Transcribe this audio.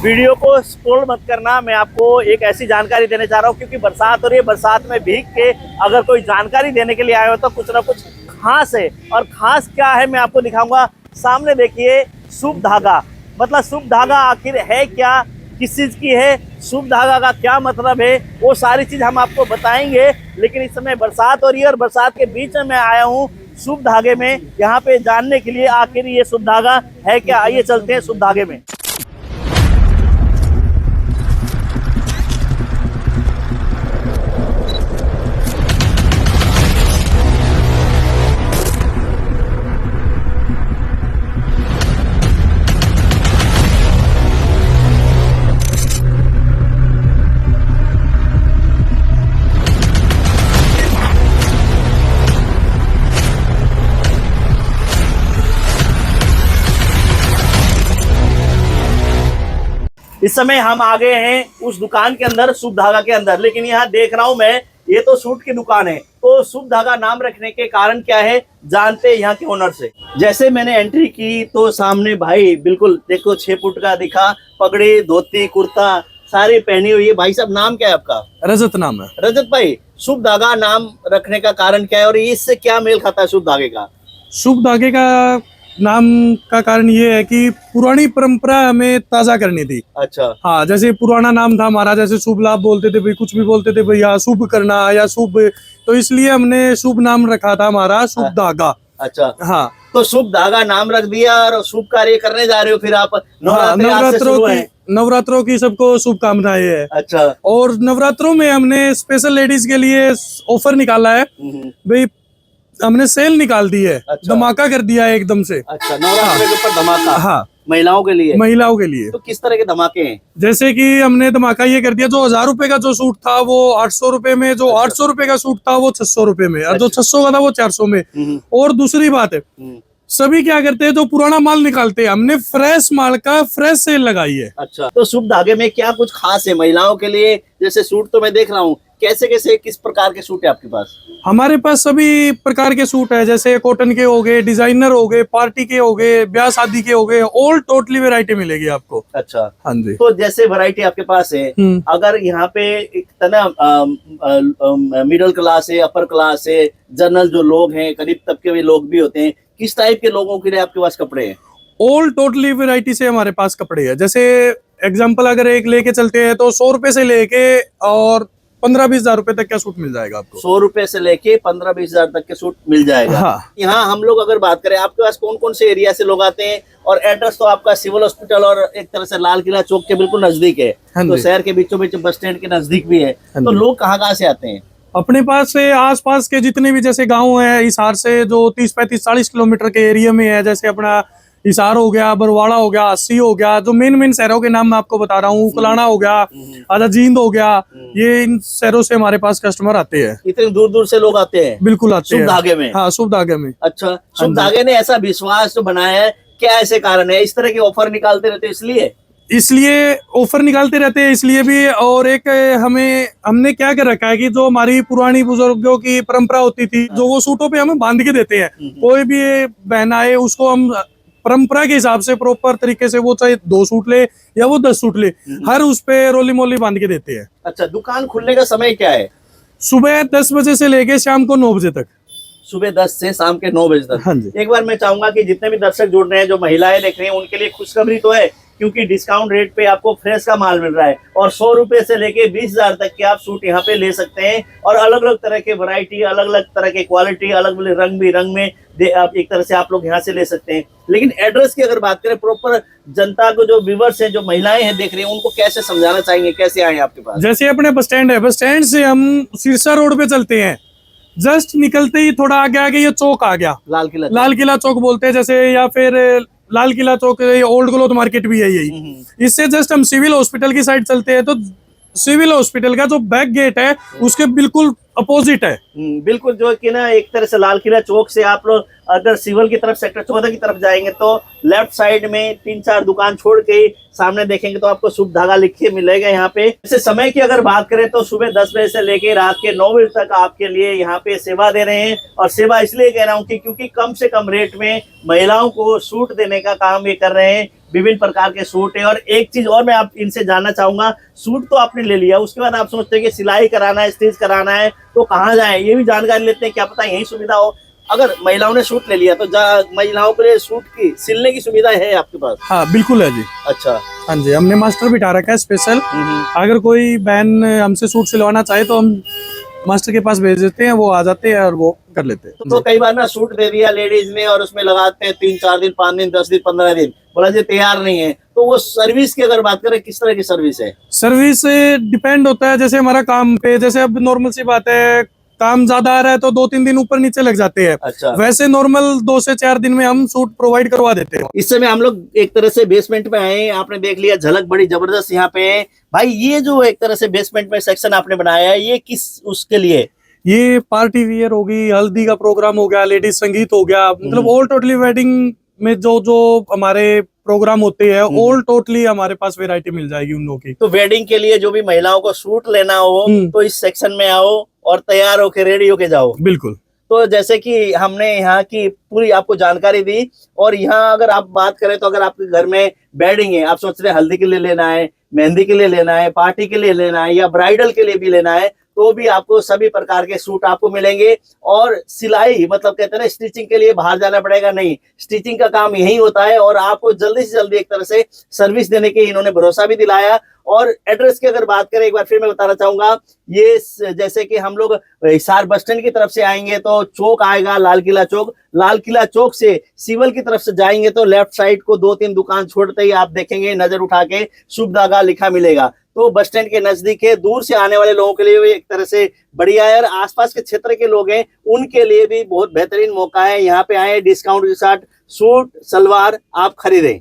Video को scroll मत करना। मैं आपको एक ऐसी जानकारी देने जा रहा हूँ क्योंकि बरसात हो रही है, बरसात में भीग के अगर कोई जानकारी देने के लिए आए हो तो कुछ ना कुछ खास है। और खास क्या है मैं आपको दिखाऊंगा। सामने देखिए शुभ धागा, मतलब शुभ धागा आखिर है क्या, किस चीज की है, शुभ धागा का क्या मतलब है, वो सारी चीज हम आपको बताएंगे। लेकिन इस समय बरसात हो रही है और बरसात के बीच में मैं आया हूँ शुभ धागे में, यहाँ पे जानने के लिए आखिर ये शुभ धागा है क्या। आइए चलते हैं शुभ धागे में। इस समय हम आ गए हैं उस दुकान के अंदर, शुभ धागा के अंदर। लेकिन यहाँ देख रहा हूँ मैं, ये तो सूट की दुकान है, तो शुभ धागा नाम रखने के कारण क्या है जानते हैं यहाँ के ओनर से। जैसे मैंने एंट्री की तो सामने भाई बिल्कुल देखो 6 फुट का दिखा, पगड़ी धोती कुर्ता सारी पहनी हुई है। भाई साहब नाम क्या है आपका? रजत नाम है। रजत भाई, शुभ धागा नाम रखने का कारण क्या है और इससे क्या मेल खाता है शुभ धागे का? शुभ धागे का नाम का कारण ये है कि पुरानी परंपरा हमें ताजा करनी थी। अच्छा। हाँ, जैसे पुराना नाम था हमारा, जैसे शुभ लाभ बोलते थे भाई, कुछ भी बोलते थे भैया शुभ करना या शुभ, तो इसलिए हमने शुभ नाम रखा था हमारा शुभ धागा। अच्छा। हाँ, तो शुभ धागा नाम रख दिया और शुभ कार्य करने जा रहे हो फिर आप। नवरात्रों की सबको शुभकामनाएं है। अच्छा। और नवरात्रों में हमने स्पेशल लेडीज के लिए ऑफर निकाला है भाई, हमने सेल निकाल दी है। अच्छा। धमाका कर दिया है एकदम से। अच्छा, नवरात्रि के ऊपर धमाका। हाँ, महिलाओं के लिए। महिलाओं के लिए तो किस तरह के धमाके हैं? जैसे कि हमने धमाका ये कर दिया, जो 1000 रुपए का जो सूट था वो 800 रुपए में, जो 800 रुपए का सूट था वो 600 रुपए में, और जो 600 का था वो 400 में। और दूसरी बात है, सभी क्या करते हैं, जो पुराना माल निकालते हैं, हमने फ्रेश माल का फ्रेश सेल लगाई है। अच्छा, तो शुभ धागे में क्या कुछ खास है महिलाओं के लिए? जैसे सूट तो मैं देख रहा हूँ, कैसे कैसे किस प्रकार के सूट है आपके पास? हमारे पास सभी प्रकार के सूट है, जैसे कॉटन के हो गए, डिजाइनर हो गए, पार्टी के हो गए, ब्याह शादी के हो गए, ऑल टोटली वैरायटी मिलेगी आपको। अच्छा। हाँ जी। तो जैसे वैरायटी आपके पास है, अगर यहाँ पे एक तरह मिडिल क्लास है, अपर क्लास है, जनरल जो लोग हैं, गरीब तबके के लोग भी होते हैं, किस टाइप के लोगों के लिए आपके पास कपड़े हैं? ऑल टोटली वैरायटी से हमारे पास कपड़े हैं। जैसे एग्जांपल अगर एक लेके चलते हैं तो 100 रुपए से लेके और 15-20 हजार रुपए तक का सूट मिल जाएगा आपको। 100 रुपए से लेके 15-20 हजार तक के सूट मिल जाएगा। हाँ। यहाँ हम लोग अगर बात करें, आपके पास कौन कौन से एरिया से लोग आते हैं? और एड्रेस तो आपका सिविल हॉस्पिटल और एक तरह से लाल किला चौक के बिल्कुल नजदीक है। तो शहर के बीचों बीच बस स्टैंड के नजदीक भी है। तो लोग कहाँ कहाँ से आते हैं? अपने पास से आसपास के जितने भी जैसे गांव है, हिसार से जो 30-35-40 किलोमीटर के एरिया में है, जैसे अपना हिसार हो गया, बरवाड़ा हो गया, अस्सी हो गया, जो मेन शहरों के नाम मैं आपको बता रहा हूँ, उकलाना हो गया, आधा जींद हो गया, ये इन शहरों से हमारे पास कस्टमर आते हैं। इतने दूर दूर से लोग आते हैं? बिल्कुल आते हैं। शुभ धागे में? हाँ, शुभ धागे में। अच्छा, शुभ धागे ने ऐसा विश्वास बनाया है, क्या ऐसे कारण है? इस तरह के ऑफर निकालते रहते इसलिए ऑफर निकालते रहते हैं इसलिए भी। और एक हमने क्या कर रखा है कि जो हमारी पुरानी बुजुर्गों की परंपरा होती थी, जो वो सूटों पे हमें बांध के देते हैं। कोई भी बहन आए उसको हम परंपरा के हिसाब से प्रॉपर तरीके से, वो चाहे 2 सूट ले या वो 10 सूट ले, हर उस पे रोली मोली बांध के देते हैं। अच्छा, दुकान खुलने का समय क्या है? सुबह 10 बजे से लेके शाम को 9 बजे तक। सुबह 10 से शाम के 9 बजे तक। हाँ जी। एक बार मैं चाहूंगा कि जितने भी दर्शक जुड़ रहे हैं, जो महिलाएं देख रही हैं, उनके लिए खुशखबरी तो है, क्योंकि डिस्काउंट रेट पे आपको फ्रेश का माल मिल रहा है और 100 रुपए से लेके 20 हजार तक के आप सूट यहाँ पे ले सकते हैं। और अलग अलग तरह के वैरायटी, अलग अलग तरह के क्वालिटी, अलग अलग रंग बिरंग में आप एक तरह से आप लोग यहाँ से ले सकते हैं। लेकिन एड्रेस की अगर बात करें, प्रॉपर जनता को, जो व्यूवर्स हैं, जो महिलाएं हैं देख रही हैं, उनको कैसे समझाना चाहेंगे, कैसे आए आपके पास? जैसे अपने बस स्टैंड है, बस स्टैंड से हम सिरसा रोड पे चलते हैं, जस्ट निकलते ही थोड़ा आगे आगे ये चौक आ गया, लाल किला चौक बोलते हैं जैसे, या फिर लाल किला चौक, ओल्ड क्लॉथ मार्केट भी है यही। इससे जस्ट हम सिविल हॉस्पिटल की साइड चलते हैं तो सिविल हॉस्पिटल का जो बैक गेट है उसके बिल्कुल अपोजिट है। बिल्कुल, जो कि ना एक तरह से लाल किला चौक से आप लोग अगर सिविल की तरफ, सेक्टर 14 की तरफ जाएंगे तो लेफ्ट साइड में 3-4 दुकान छोड़ के सामने देखेंगे तो आपको शुभ धागा लिखे मिलेगा यहाँ पे। जैसे समय की अगर बात करें तो सुबह 10 बजे से लेके रात के 9 बजे तक आपके लिए यहाँ पे सेवा दे रहे हैं। और सेवा इसलिए कह रहा हूँ कि क्योंकि कम से कम रेट में महिलाओं को सूट देने का काम ये कर रहे हैं, विभिन्न प्रकार के सूट है। और एक चीज और मैं आप इनसे जानना चाहूंगा, सूट तो आपने ले लिया, उसके बाद आप सोचते हैं कि सिलाई कराना है, स्टिच कराना है, तो कहाँ जाए, ये भी जानकारी लेते हैं, क्या पता यही सुविधा हो। अगर महिलाओं ने सूट ले लिया तो महिलाओं के लिए सूट की सिलने की सुविधा है आपके पास? हाँ बिल्कुल है जी। अच्छा। हाँ जी, हमने मास्टर बिठा रखा है स्पेशल। अगर कोई बहन हमसे सूट सिलवाना चाहे तो हम मास्टर के पास भेज देते हैं, वो आ जाते हैं और वो कर लेते हैं। तो कई बार ना सूट दे दिया लेडीज ने और उसमें लगाते हैं 3-4 दिन, 5 दिन, 10 दिन, 15 दिन, बोला जी तैयार नहीं है, तो वो सर्विस की अगर बात करें, किस तरह की सर्विस है? सर्विस डिपेंड होता है, जैसे हमारा काम पे, जैसे अब नॉर्मल सी बात है, काम ज्यादा आ रहा है तो 2-3 दिन ऊपर नीचे लग जाते हैं। अच्छा। वैसे नॉर्मल 2 से 4 दिन में हम सूट प्रोवाइड करवा देते हैं। इस समय हम लोग एक तरह से बेसमेंट में आए, आपने देख लिया झलक बड़ी जबरदस्त यहाँ पे है। भाई ये जो एक तरह से बेसमेंट में सेक्शन आपने बनाया है, ये किस उसके लिए? ये पार्टी वियर होगी, हल्दी का प्रोग्राम हो गया, लेडीज संगीत हो गया, मतलब ऑल टोटली वेडिंग में जो जो हमारे प्रोग्राम होते हैं, ऑल टोटली हमारे पास वैरायटी मिल जाएगी उन लोगों की। तो वेडिंग के लिए जो भी महिलाओं को सूट लेना हो तो इस सेक्शन में आओ और तैयार होके रेडी होके जाओ। बिल्कुल। तो जैसे कि हमने यहाँ की पूरी आपको जानकारी दी, और यहाँ अगर आप बात करें तो अगर आपके घर में वेडिंग है, आप सोच रहे हैं हल्दी के लिए लेना है, मेहंदी के लिए लेना है, पार्टी के लिए लेना है, या ब्राइडल के लिए भी लेना है, तो भी आपको सभी प्रकार के सूट आपको मिलेंगे। और सिलाई मतलब कहते हैं ना, स्टिचिंग के लिए बाहर जाना पड़ेगा नहीं, स्टिचिंग का काम यही होता है। और आपको जल्दी से जल्दी एक तरह से सर्विस देने के इन्होंने भरोसा भी दिलाया। और एड्रेस की अगर बात करें, एक बार फिर मैं बताना चाहूंगा, ये जैसे कि हम लोग हिसार बस स्टैंड की तरफ से आएंगे तो चौक आएगा लाल किला चौक, लाल किला चौक से सिवल की तरफ से जाएंगे तो लेफ्ट साइड को 2-3 दुकान छोड़ते ही आप देखेंगे, नजर उठा के शुभ धागा लिखा मिलेगा, तो बस स्टैंड के नजदीक है। दूर से आने वाले लोगों के लिए भी एक तरह से बढ़िया है, और आसपास के क्षेत्र के लोग हैं उनके लिए भी बहुत बेहतरीन मौका है। यहाँ पे आए, डिस्काउंट के साथ सूट सलवार आप खरीदें।